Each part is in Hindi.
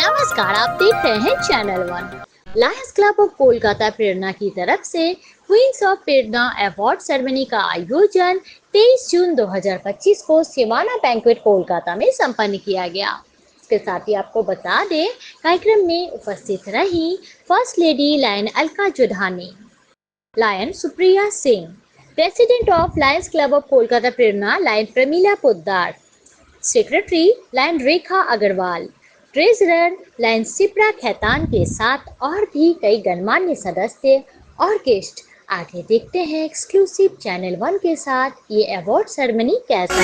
नमस्कार, आप देख रहे हैं channel one. Lions Club of Kolkata Prerna की तरफ से Queens of Prerna award ceremony का आयोजन 23 जून 2025 को सिवाना बैंक्वेट कोलकाता में संपन्न किया गया। इसके साथ ही आपको बता दें, कार्यक्रम में उपस्थित रही first lady lion Alka Jodhani, lion Supriya Singh, president of Lions Club of Kolkata Prerna lion Pramila Poddar, secretary lion Rekha Agarwal, treasurer lion Sipra Khaitan के साथ और भी कई गणमान्य सदस्य और गेस्ट। आगे देखते हैं एक्सक्लूसिव चैनल वन के साथ ये अवार्ड सेरेमनी कैसा है।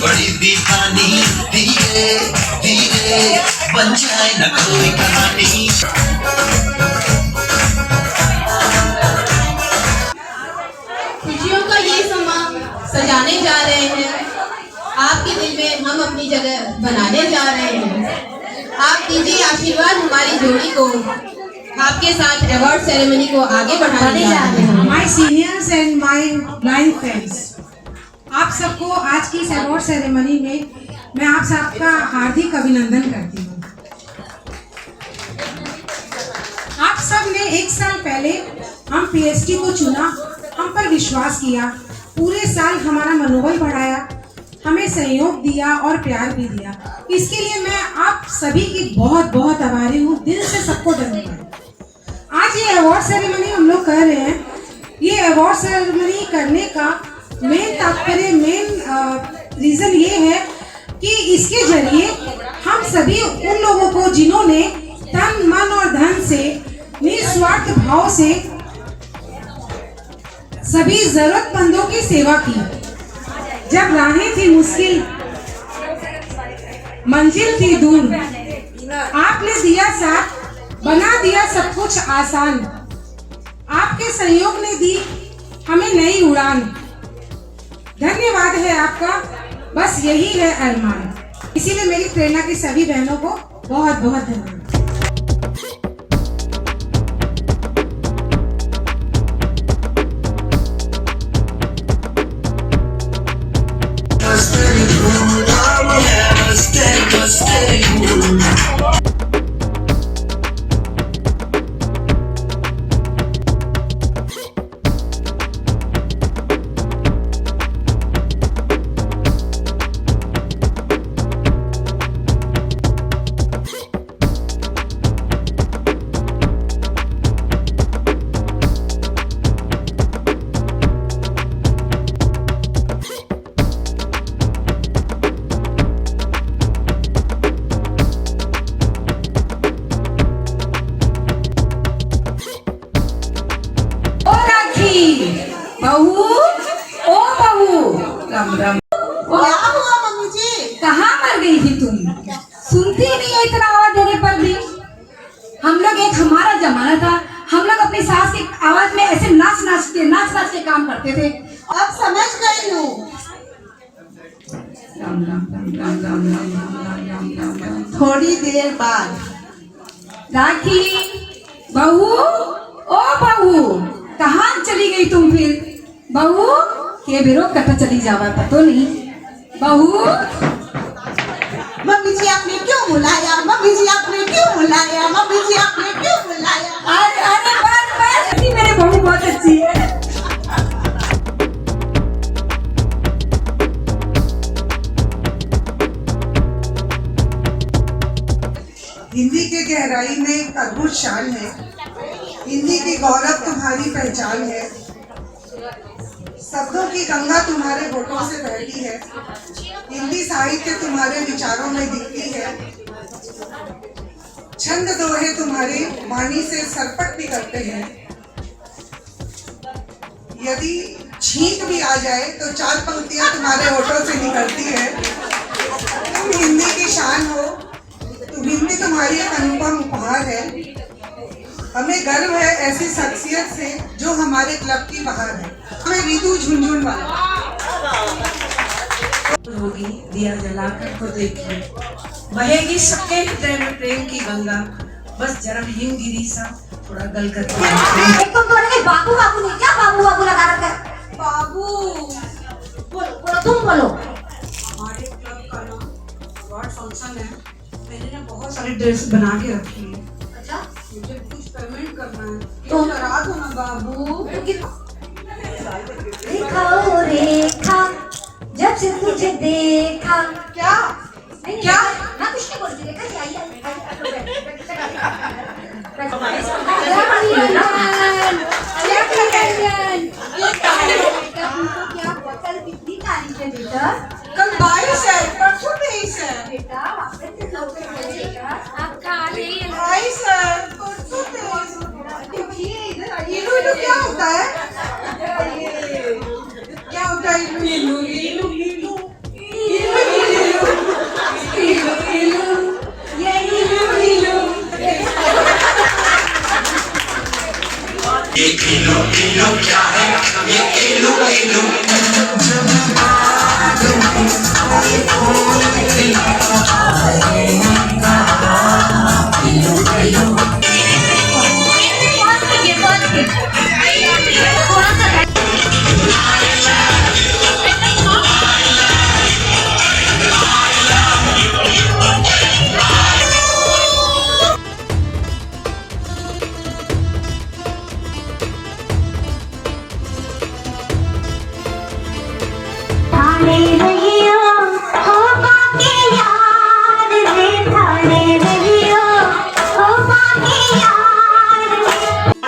बड़ी दीवानी धीरे धीरे बन जाए न कोई कहानी। खुशियों का ये समा सजाने जा रहे हैं, आपके दिल में हम अपनी जगह बनाने जा रहे हैं। आप दीजिए आशीर्वाद हमारी जोड़ी को, आपके साथ अवार्ड सेरेमनी को आगे बढ़ाने जा रहे हैं। My seniors and my line friends, आप सबको आज की इस अवार्ड सेरेमनी में मैं आप सबका हार्दिक अभिनंदन करती हूँ। आप सब ने एक साल पहले हम पीएसटी को चुना, हम पर विश्वास किया, पूरे साल हमारा मनोबल बढ़ाया, हमें सहयोग दिया और प्यार भी दिया। इसके लिए मैं आप सभी की बहुत बहुत आभारी हूँ, दिल से सबको धन्यवाद। आज ये अवार्ड सेरेमनी हम लोग कर रहे हैं। ये अवार्ड सेरेमनी करने का मेन तात्पर्य, मेन रीजन ये है कि इसके जरिए हम सभी उन लोगों को जिन्होंने तन मन और धन से निस्वार्थ भाव से सभी जरूरतमंदों की सेवा की, जब राहें थी मुश्किल मंजिल थी दूर, आपने दिया साथ, बना दिया सब कुछ आसान। आपके सहयोग ने दी हमें नई उड़ान। धन्यवाद है आपका, बस यही है अरमान। इसीलिए मेरी प्रेरणा की सभी बहनों को बहुत बहुत धन्यवाद। बहू, ओ बहू, राम राम। क्या हुआ मम्मी जी? कहाँ मर गई थी तुम? सुनती नहीं हो इतना आवाज देने पर भी। हम लोग एक हमारा जमाना था, हम लोग अपनी सास की आवाज में ऐसे नाच नाच के काम करते थे। अब समझ गई हूँ। राम राम राम राम राम राम राम राम राम राम। थोड़ी देर बाद राखी, बहू, ओ बहू, कहाँ चली गई तुम फिर? बहू के बिरो कटा चली जावा पतो नहीं। बहू, मम्मी जी आपने क्यों बुलाया? मम्मी जी आपने क्यों बुलाया? मम्मी जी आपने क्यों बुलाया? अरे अरे बस मेरे बहू बहुत अच्छी है। हिंदी के गहराई में एक अद्भुत शान है। हिंदी की गौरव तुम्हारी पहचान है। शब्दों की गंगा तुम्हारे होठों से बहती है। हिंदी साहित्य तुम्हारे विचारों में दिखती है। छंद दोहे तुम्हारी वाणी से सरपट भी करते हैं। यदि छींक भी आ जाए तो चार पंक्तियां तुम्हारे होठों से निकलती है। तुम हिंदी की शान हो। हिंदी तुम्हारी एक अनुपम उपहार है। हमें गर्व है ऐसी शख्सियत से जो हमारे क्लब की बाहर है। हमें रितु झुनझुनवाला होगी, दिया जलाकर तो देखिए, बहेगी सबके हृदय में प्रेम की गंगा। बस जरा हिमगिरी सा थोड़ा गल करके एक तो बोलेंगे बाबू बाबू नहीं, क्या बाबू बाबू लगा रखा है? बाबू, बोलो बोलो, तुम बोलो। हमारे क्लब का ना अवार्ड फंक्शन है, मैंने ना बहुत सारी ड्रेस बना के रखी है, अच्छा, मुझे कुछ पेमेंट करना है, तो- ये करा दो ना बाबू। रेखा ओ रेखा, जब से तुझे देखा। क्या नहीं, क्या? मैं कुछ नहीं बोलती, रेखा जी आई कितनी तारीफ है बेटा? कल 22 है, परसों 23 है। बेटा वापस से लोग आपका आ गई है। 22 है, परसों 23। इधर आइए। इलू इलू क्या होता है? क्या होता है इलू इलू? इलू इलू इलू इलू इलू ये इलू इलू। ये इलू इलू क्या है, ये इलू इलू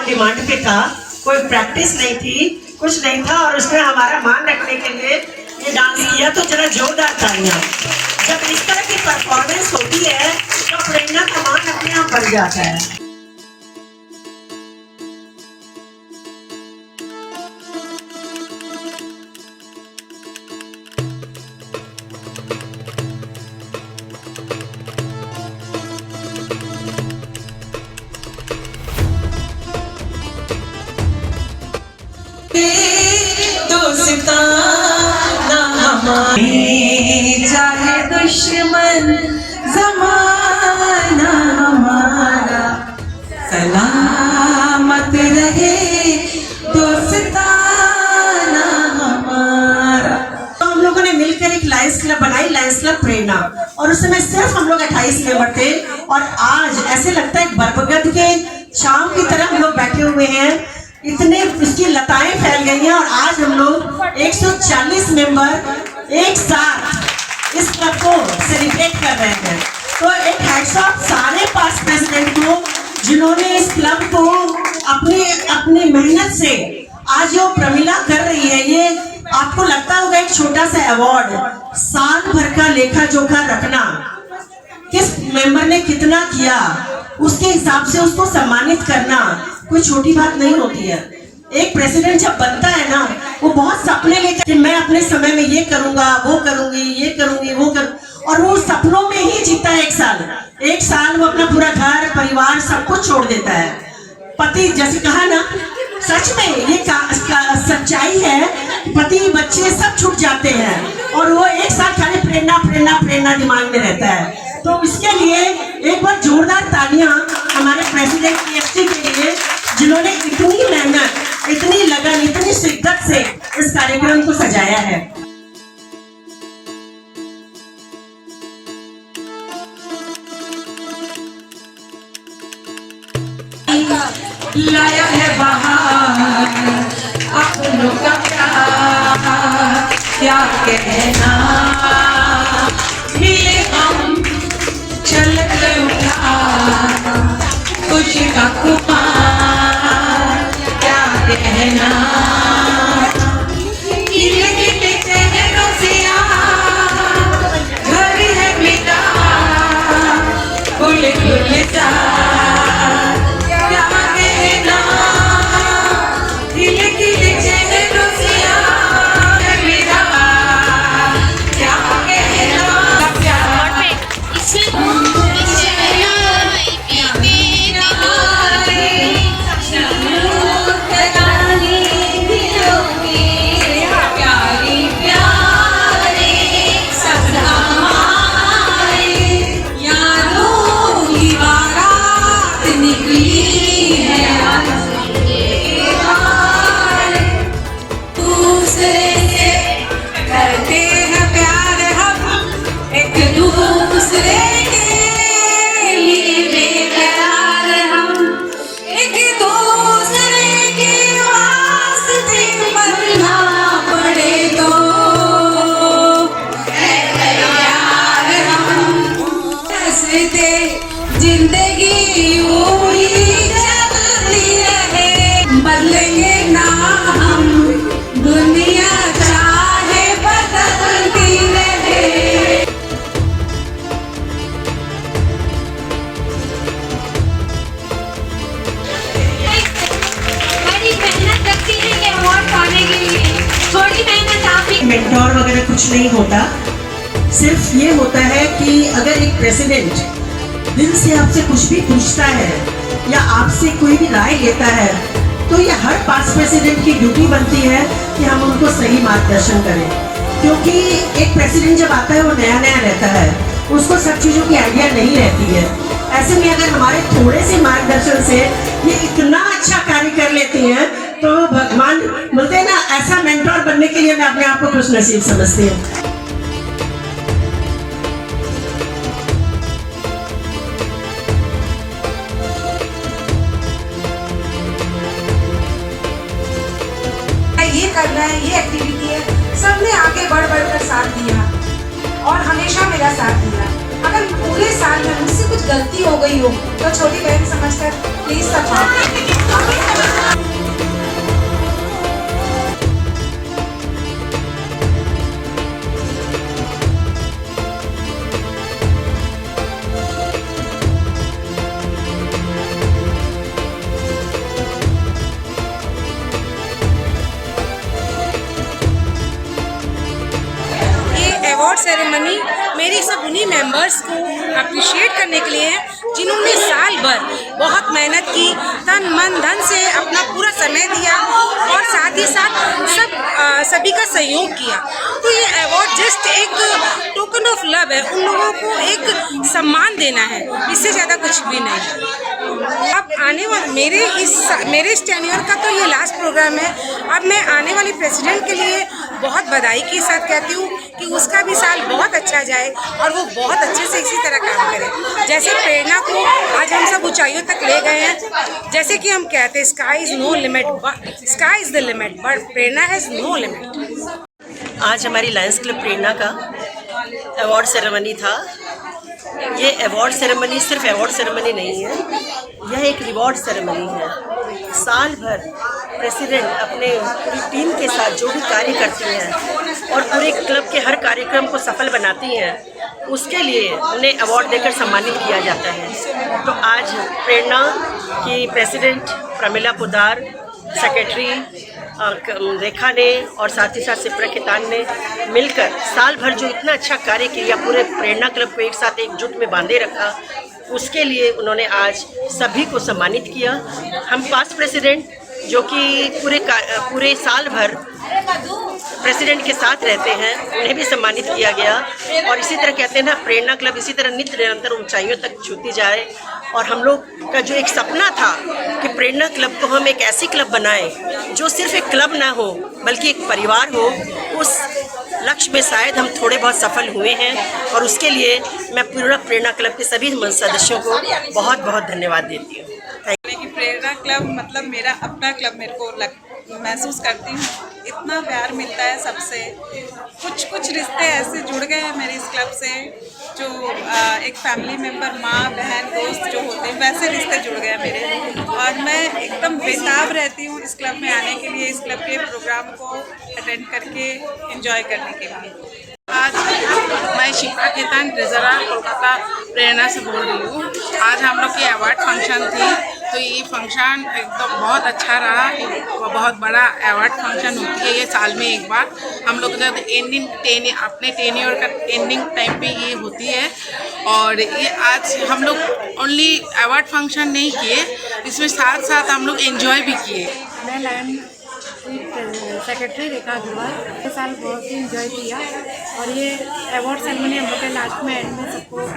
डिमांड पे था, कोई प्रैक्टिस नहीं थी, कुछ नहीं था, और उसने हमारा मान रखने के लिए ये डांस किया। तो जरा जोरदार तालियां। जब इस तरह की परफॉर्मेंस होती है तो प्रेरणा का मान अपने आप बढ़ जाता है। दोस्ताना हमारी, चाहे दुश्मन जमाना हमारा, सलामत रहे दोस्ताना हमारा। तो हम लोगों ने मिलकर एक लायंस क्लब बनाई, लायंस क्लब प्रेरणा, और उस समय सिर्फ हम लोग 28 मेंबर थे, और आज ऐसे लगता है बरगद के शाम की तरह हम लोग बैठे हुए हैं। इतने इसकी लताएं फैल गई हैं, और आज हम लोग 140 मेंबर एक साथ इस क्लब को सेलिब्रेट कर रहे हैं। तो एक हैट्स ऑफ सारे पास्ट प्रेसिडेंट को, जिन्होंने इस क्लब को अपनी मेहनत से आज जो प्रमिला कर रही है, ये आपको लगता होगा एक छोटा सा अवार्ड, साल भर का लेखा जोखा रखना, किस मेंबर ने कितना किया उसके हिसाब से उसको सम्मानित करना कोई छोटी बात नहीं होती है। एक प्रेसिडेंट जब बनता है ना, वो बहुत सपने लेकर कि मैं अपने समय में ये करूंगा, वो करूंगी, ये करूंगी, वो कर, और वो सपनों में ही जीता है। एक साल वो अपना पूरा घर परिवार सब कुछ छोड़ देता है। पति, जैसे कहा ना, सच में ये सच्चाई है, पति बच्चे सब छूट जाते हैं, और वो एक साल खाली प्रेरणा प्रेरणा प्रेरणा दिमाग में रहता है। तो इसके लिए एक बार जोरदार तालियां हमारे प्रेसिडेंट पीएसटी के लिए, जिन्होंने इतनी मेहनत, इतनी लगन, इतनी शिद्दत से इस कार्यक्रम को सजाया है। लाया है बाहर अपनों का प्यार, क्या कहना, मिले हम चल के उठा खुशी का खुमार, क्या कहना, किले किले चेहरों से घर है मेरा खुले खुले सा, मेंटोर वगैरह कुछ नहीं होता। सिर्फ ये होता है कि अगर एक प्रेसिडेंट दिल से आपसे कुछ भी पूछता है या आपसे कोई भी राय लेता है, तो ये हर पास्ट प्रेसिडेंट की ड्यूटी बनती है कि हम उनको सही मार्गदर्शन करें, क्योंकि एक प्रेसिडेंट जब आता है वो नया नया रहता है, उसको सब चीज़ों की आइडिया नहीं रहती है। ऐसे में अगर हमारे थोड़े से मार्गदर्शन से ये इतना अच्छा कार्य कर लेती हैं, तो भगवान बोलते हैं ना, ऐसा मेंटोर बनने के लिए मैं अपने आप को खुश नसीब समझती हूँ। ये करना है, ये एक्टिविटी है, सबने आगे बढ़ कर साथ दिया और हमेशा मेरा साथ दिया। अगर पूरे साल में मुझसे कुछ गलती हो गई हो तो छोटी बहन समझकर प्लीज सब माफ। अवार्ड सेरेमनी मेरी सब उन्हीं मेंबर्स को अप्रिशिएट करने के लिए है जिन्होंने साल भर बहुत मेहनत की, तन मन धन से अपना पूरा समय दिया और साथ ही साथ सभी का सहयोग किया। तो ये अवार्ड जस्ट एक टोकन ऑफ लव है, उन लोगों को एक सम्मान देना है, इससे ज़्यादा कुछ भी नहीं। अब आने वाले मेरे इस टेन्योर का तो ये लास्ट प्रोग्राम है। अब मैं आने वाली प्रेसिडेंट के लिए बहुत बधाई के साथ कहती हूँ कि उसका भी साल बहुत अच्छा जाए और वो बहुत अच्छे से इसी तरह काम करे। जैसे प्रेरणा को आज हम सब ऊंचाइयों तक ले गए हैं, जैसे कि हम कहते हैं sky is no limit, sky is the limit but Prerna has no limit. आज हमारी लायंस क्लब प्रेरणा का अवार्ड सेरेमनी था। ये अवार्ड सेरेमनी सिर्फ अवार्ड सेरेमनी नहीं है, यह एक रिवॉर्ड सेरेमनी है। साल भर प्रेसिडेंट अपने पूरी टीम के साथ जो भी कार्य करती हैं और पूरे क्लब के हर कार्यक्रम को सफल बनाती हैं, उसके लिए उन्हें अवार्ड देकर सम्मानित किया जाता है। तो आज प्रेरणा की प्रेसिडेंट प्रमिला पुदार, सेक्रेटरी रेखा ने और साथ ही साथ सिप्रा खेतान ने मिलकर साल भर जो इतना अच्छा कार्य किया, पूरे प्रेरणा क्लब को एक साथ एकजुट में बांधे रखा, उसके लिए उन्होंने आज सभी को सम्मानित किया। हम पास्ट प्रेसिडेंट जो कि पूरे साल भर प्रेसिडेंट के साथ रहते हैं, उन्हें भी सम्मानित किया गया। और इसी तरह कहते हैं ना, प्रेरणा क्लब इसी तरह नित्य निरंतर ऊंचाइयों तक छूती जाए। और हम लोग का जो एक सपना था कि प्रेरणा क्लब को हम एक ऐसी क्लब बनाएं जो सिर्फ एक क्लब ना हो बल्कि एक परिवार हो, उस लक्ष्य में शायद हम थोड़े बहुत सफल हुए हैं। और उसके लिए मैं पूरा प्रेरणा क्लब के सभी सदस्यों को बहुत बहुत धन्यवाद देती हूँ। कि प्रेरणा क्लब मतलब मेरा अपना क्लब मेरे को महसूस करती हूँ। इतना प्यार मिलता है सबसे, कुछ रिश्ते ऐसे जुड़ गए हैं मेरे इस क्लब से जो एक फैमिली मेम्बर, माँ बहन दोस्त जो होते हैं वैसे रिश्ते जुड़ गए हैं मेरे। और मैं एकदम बेताब रहती हूँ इस क्लब में आने के लिए, इस क्लब के प्रोग्राम को अटेंड करके एंजॉय करने के लिए। आज मैं शिप्रा खेतान ट्रेजरर कोलकाता प्रेरणा से बोल रही हूँ। आज हम लोग की अवार्ड फंक्शन थी, तो ये फंक्शन एकदम बहुत अच्छा रहा। बहुत बड़ा अवार्ड फंक्शन होती है ये साल में एक बार। हम लोग जब अपने टेन्योर का एंडिंग टाइम पे ये होती है। और ये आज हम लोग ओनली अवार्ड फंक्शन नहीं किए, इसमें साथ साथ हम लोग एंजॉय भी किए। मैं लायन सेक्रेटरी रेखा अग्रवाल, इस साल बहुत ही इंजॉय किया। और ये अवार्ड सेरेमनी हम लोग के लास्ट में एंड में सबको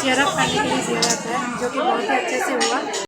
चेयर अप करने के लिए दिया जाता है, जो कि बहुत ही अच्छे से हुआ।